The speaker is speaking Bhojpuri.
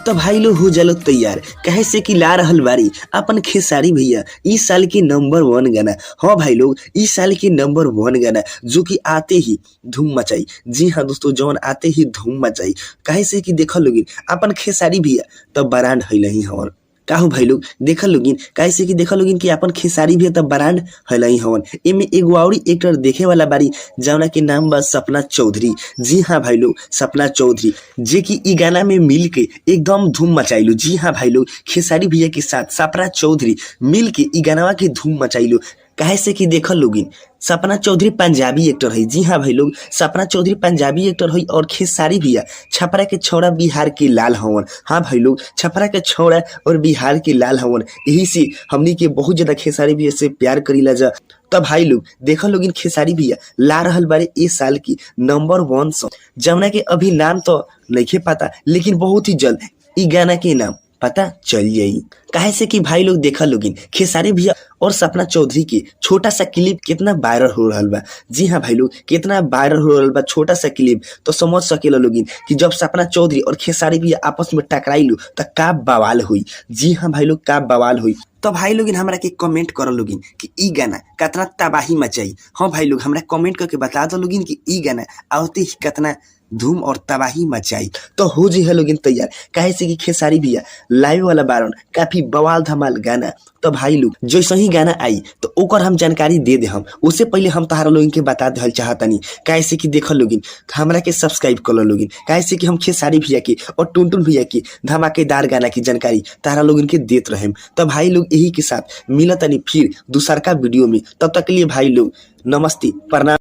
तो भाई लोग हो जालो तैयार कहे से कि ला रहल बारी अपन खेसारी भैया इस साल के नंबर 1 गाना। हाँ भाई लोग इस साल के नंबर 1 गाना जो कि आते ही धूम मचाई। जी हाँ दोस्तों जौन आते ही धूम मचाई कहे से कि देखल लोगिन अपन खेसारी भैया तब ब्रांड है ही हवन काहू भाई लोग देखल लोगिन कैसे कि देखल लोगिन कि अपन खेसारी भी तब ब्रांड हलई हवन। एमे एगो और एक्टर देखे वाला बारी जौना के नाम बा सपना चौधरी। जी हाँ भाई लोग सपना चौधरी जे कि ई गाना में मिल के एकदम धूम मचाइलो। जी हाँ भाई लोग खेसारी भैया के साथ सपना चौधरी मिल के ई गाना के धूम मचाइलो। काहे से कि देखल लोगिन सपना चौधरी पंजाबी एक्टर है। जी हाँ भाई लोग सपना चौधरी पंजाबी एक्टर है और खेसारी भैया छपरा के छौड़ा बिहार के लाल हवन। हाँ भाई लोग छपरा के छौड़ा और बिहार के लाल हवन यही से हमनी के बहुत ज्यादा खेसारी भैया से प्यार करीला जा। तब भाई लोग देखल लोगिन खेसारी भैया ला रहल बारे इस साल की नंबर 1 सॉन्ग जमुना के अभी नाम तो नहीं पता लेकिन बहुत ही जल्द ई गाना के नाम पता चल जाई। काहे से कि भाई लोग देखा लोगिन खेसारी भैया और सपना चौधरी के छोटा सा क्लिप कितना वायरल हो रहा बा। जी हाँ भाई लोग कितना वायरल हो रहा बा छोटा सा क्लिप तो समझ सकेला लोगिन कि जब सपना चौधरी और खेसारी भैया आपस में टकराइलू तो का बवाल हुई। जी हाँ भाई लोग का बवाल हुई। तो भाई लोग हमरा के कमेंट कर लोगिन कि ई गाना कितना तबाही मचाई। हाँ भाई लोग हमरा कमेंट करके बता दो लोगिन कि ई गाना आते ही कितना धूम और तबाही मचाई। तो हो जी है लोगिन तैयार काहे से कि खेसारी भैया लाइव वाला बारन काफी बवाल धमाल गाना। तो भाई लोग जैसे ही गाना आई तो ओकर हम जानकारी दे दे। हम उससे पहले हम तहारा लोगन के बता दे चाहतनी काहे से कि देखल लोगिन हमरा के सब्सक्राइब कर लो लोगिन काहे से कि हम खेसारी भैया की और टुनटुन भैया की धमाकेदार गाना की जानकारी तहारा लोगन के देते रहे। तो भाई लोग यही के साथ मिलतनी फिर दूसर का वीडियो में। तब तक के लिए भाई लोग नमस्ते प्रणाम।